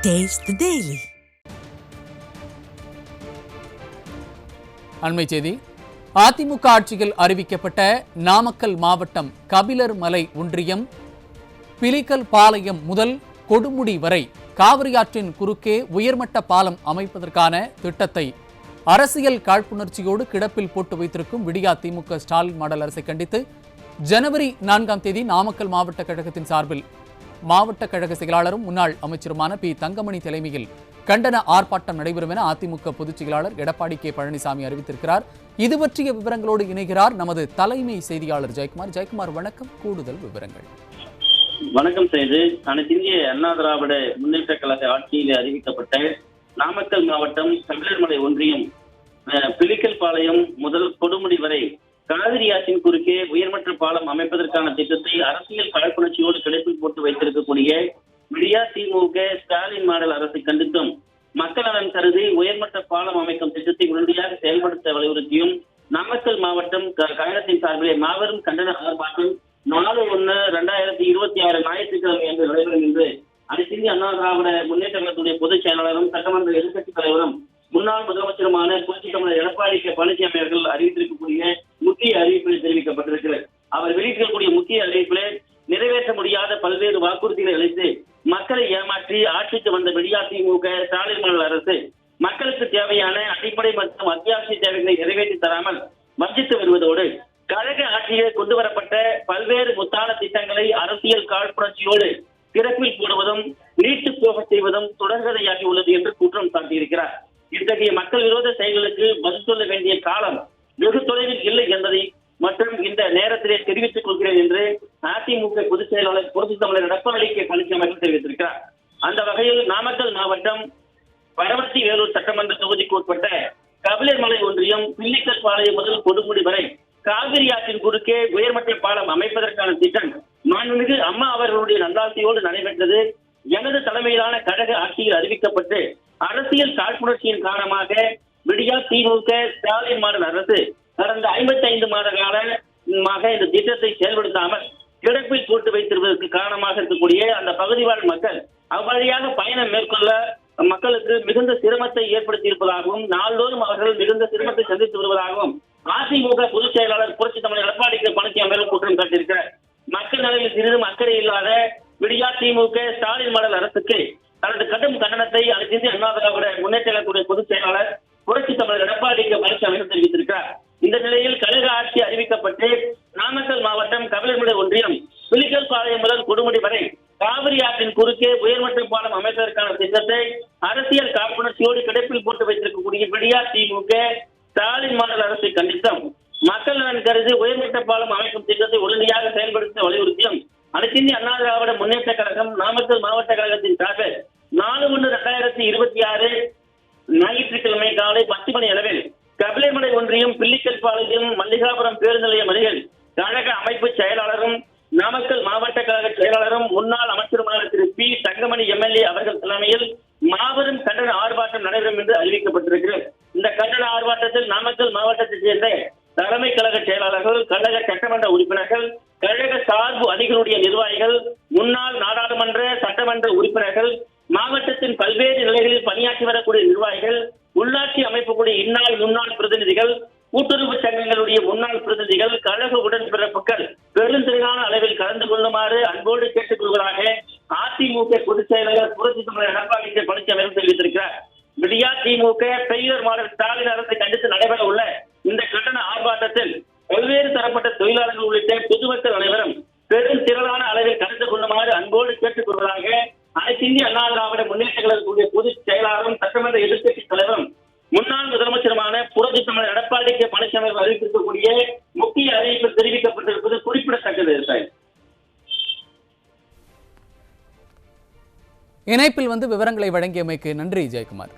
Taste the Daily. அண்மை செய்தி. அதிமுக ஆட்சியில் அறிவிக்கப்பட்ட நாமக்கல் மாவட்டம் கபிலர் மலை ஒன்றியம் பிலிக்கல் பாளையம் முதல் கொடுமுடி வரை காவிரியாற்றின் குறுக்கே உயர்மட்ட பாலம் அமைப்பதற்கான திட்டத்தை அரசியல் காழ்ப்புணர்ச்சியோடு கிடப்பில் போட்டு வைத்திருக்கும் விடியா திமுக ஸ்டாலின் மாடல் அரசை கண்டித்து ஜனவரி 4ஆம் தேதி நாமக்கல் மாவட்ட கழகத்தின் சார்பில் மாவட்ட கழக செயலாளரும் முன்னாள் அமைச்சருமான பி தங்கமணி தலைமையில் கண்டன ஆர்ப்பாட்டம் நடைபெறும் என அதிமுக பொதுச் செயலாளர் எடப்பாடி கே பழனிசாமி அறிவித்திருக்கிறார். இது பற்றிய விவரங்களோடு இணைகிறார் நமது தலைமை செய்தியாளர் ஜெயக்குமார். ஜெயக்குமார், வணக்கம். கூடுதல் விவரங்கள். வணக்கம் செய்து அனைத்திந்திய அண்ணா திராவிட முன்னேற்ற கழக ஆட்சியில் அறிவிக்கப்பட்ட நாமக்கல் மாவட்டம் கபிலர்மலை ஒன்றியம் பிலிக்கல் பாளையம் முதல் கொடுமுடி வரை காவிரி ஆற்றின் குறுக்கே உயர்மட்ட பாலம் அமைப்பதற்கான திட்டத்தை அரசியல் காழ்ப்புணர்ச்சியோடு கிடப்பில் போட்டு வைத்திருக்கக்கூடிய விடியா திமுக ஸ்டாலின் மாடல் அரசை கண்டித்தும் மக்கள் நலன் கருதி உயர்மட்ட பாலம் அமைக்கும் திட்டத்தை உடனடியாக செயல்படுத்த வலியுறுத்தியும் நாமக்கல் மாவட்டம் கழகத்தின் சார்பிலே மாபெரும் கண்டன ஆர்ப்பாட்டம் 4/1/2026 ஞாயிற்றுக்கிழமை என்று நடைபெறும் என்று அனைத்திந்திய அண்ணா திராவிட முன்னேற்ற கழகத்துடைய பொதுச் செயலாளரும் சட்டமன்ற எதிர்க்கட்சித் தலைவரும் முன்னாள் முதலமைச்சருமான புரட்சித் தமிழர் எடப்பாடி கே பழனிசாமி அவர்கள் அறிவித்திருக்கக்கூடிய முக்கிய அறிவிப்பில் தெரிவிக்கப்பட்டிருக்கிறது. அவர் வெளியிட்டிருக்கக்கூடிய முக்கிய அறிவிப்பிலே நிறைவேற்ற முடியாத பல்வேறு வாக்குறுதிகளை அளித்து மக்களை ஏமாற்றி ஆட்சிக்கு வந்த விடியா திமுக ஸ்டாலின் மாடல் அரசு மக்களுக்கு தேவையான அடிப்படை மற்றும் அத்தியாவசிய தேவைகளை நிறைவேற்றி தராமல் வஞ்சித்து வருவதோடு கழக ஆட்சியிலே கொண்டு வரப்பட்ட பல்வேறு முத்தான திட்டங்களை அரசியல் காழ்ப்புணர்ச்சியோடு திறப்பில் போடுவதும் நீட்டு போக செய்வதும் தொடர்கதையாகி உள்ளது என்று குற்றம் சாட்டியிருக்கிறார். இத்தகைய மக்கள் விரோத செயல்களுக்கு பதில் சொல்ல வேண்டிய காலம் வெகு தொலைவில் இல்லை என்பதை மற்றும் இந்த நேரத்திலே தெரிவித்துக் கொள்கிறேன் என்று அதிமுக பொதுச் செயலாளர் புரட்சித் தமிழர் எடப்பாடி கே பழனிசாமி தெரிவித்திருக்கிறார். அந்த வகையில் நாமக்கல் மாவட்டம் பரவத்தி வேலூர் சட்டமன்ற தொகுதிக்கு உட்பட்ட கபிலர்மலை ஒன்றியம் பில்லிக்கல் பாளையம் முதல் கொடுமுடி வரை காவிரி ஆற்றின் குறுக்கே உயர்மட்ட பாலம் அமைப்பதற்கான திட்டம் மாண்புமிகு அம்மா அவர்களுடைய நல்லாட்சியோடு நடைபெற்றது. எனது தலைமையிலான கழக ஆட்சியில் அறிவிக்கப்பட்டு அரசியல் காழ்ப்புணர்ச்சியின் காரணமாக விடியா திமுக ஸ்டாலின் மாடல் அரசு கடந்த 55 மாத காலமாக இந்த திட்டத்தை செயல்படுத்தாமல் கிடப்பில் போட்டு வைத்திருப்பதற்கு காரணமாக இருக்கக்கூடிய அந்த பகுதி வாழ் மக்கள் அவ்வழியாக பயணம் மேற்கொள்ள மக்களுக்கு மிகுந்த சிரமத்தை ஏற்படுத்தி இருப்பதாகவும் நாள்தோறும் அவர்கள் மிகுந்த சிரமத்தை சந்தித்து வருவதாகவும் அதிமுக பொதுச் செயலாளர் புரட்சி தமிழர் எடப்பாடி கே பழனிசாமி அவர்கள் குற்றம் சாட்டியிருக்கிறார். மக்கள் நலனில் சிறிதும் அக்கறை இல்லாத விடியா திமுக ஸ்டாலின் மாடல் அரசுக்கு தனது கடும் கண்டனத்தை அனைத்திந்திய அண்ணா திராவிட முன்னேற்ற கழகத்துடைய பொதுச் செயலாளர் புரட்சி தமிழர் எடப்பாடி கே பழனிசாமி தெரிவித்திருக்கிறார். இந்த நிலையில் கழக ஆட்சி அறிவிக்கப்பட்டு நாமக்கல் மாவட்டம் கபிலர்மலை ஒன்றியம் பிலிக்கல் பாளையம் முதல் கொடுமுடி வரை காவிரி ஆற்றின் குறுக்கே உயர்மட்ட பாலம் அமைப்பதற்கான திட்டத்தை அரசியல் காழ்ப்புணர்ச்சியோடு கிடப்பில் போட்டு வைத்திருக்கக்கூடிய விடியா திமுக ஸ்டாலின் மாடல் அரசை கண்டித்தும் மக்கள் நலன் கருதி உயர்மட்ட பாலம் அமைக்கும் திட்டத்தை உடனடியாக செயல்படுத்த வலியுறுத்தியும் அனைத்திந்திய அண்ணா திராவிட முன்னேற்ற கழகம் நாமக்கல் மாவட்ட கழகத்தின் சார்பில் 4/1/2026 ஞாயிற்றுக்கிழமை காலை 10 மணி அளவில் கபிலர்மலை ஒன்றியம் பில்லிக்கல் பாளையம் மல்லிகாபுரம் பேருந்து நிலையம் அருகில் கழக அமைப்பு செயலாளரும் நாமக்கல் மாவட்ட கழக செயலாளரும் முன்னாள் அமைச்சருமான திரு பி தங்கமணி எம்எல்ஏ அவர்கள் தலைமையில் மாபெரும் கண்டன ஆர்ப்பாட்டம் நடைபெறும் என்று அறிவிக்கப்பட்டிருக்கிறது. இந்த கண்டன ஆர்ப்பாட்டத்தில் நாமக்கல் மாவட்டத்தைச் சேர்ந்த தலைமை கழக செயலாளர்கள், கழக சட்டமன்ற உறுப்பினர்கள், கழக சார்பு அணிகளுடைய நிர்வாகிகள், முன்னாள் நாடாளுமன்ற சட்டமன்ற உறுப்பினர்கள், மாவட்டத்தின் பல்வேறு நிலைகளில் பணியாற்றி வரக்கூடிய நிர்வாகிகள், உள்ளாட்சி அமைப்புகளுடைய இந்நாள் முன்னாள் பிரதிநிதிகள், கூட்டுறவு சங்கங்களுடைய முன்னாள் பிரதிநிதிகள், கழக உடன்பிறப்புகள் பெருந்திரளான அளவில் கலந்து கொள்ளுமாறு அன்போடு கேட்டுக் கொள்வதாக அதிமுக பொதுச் செயலாளர் புரட்சி தமிழர் எடப்பாடி கே பழனிசாமி தெரிவித்திருக்கிறார். விடியா திமுக பெயர் மாடல் ஸ்டாலின் அரசை கண்டித்து நடைபெற உள்ள இந்த கண்டன ஆர்ப்பாட்டத்தில் பல்வேறு தரப்பட்ட தொழிலாளர்கள் உள்ளிட்ட பொதுமக்கள் அனைவரும் பெரும் திரளான அளவில் கலந்து கொள்ளுமாறு அன்போடு கேட்டுக் கொள்வதாக அனைத்திந்திய அண்ணா திராவிட முன்னேற்ற கழகத்துடைய பொதுச் செயலாளரும் சட்டமன்ற எதிர்க்கட்சி தலைவரும் முன்னாள் முதலமைச்சருமான புரட்சி தமிழர் எடப்பாடி கே பழனிசாமி அறிவித்திருக்கக்கூடிய முக்கிய அறிவிப்பில் தெரிவிக்கப்பட்டிருப்பது குறிப்பிடத்தக்கது. இணைப்பில் விவரங்களை வழங்கியமைக்கு நன்றி ஜெயக்குமார்.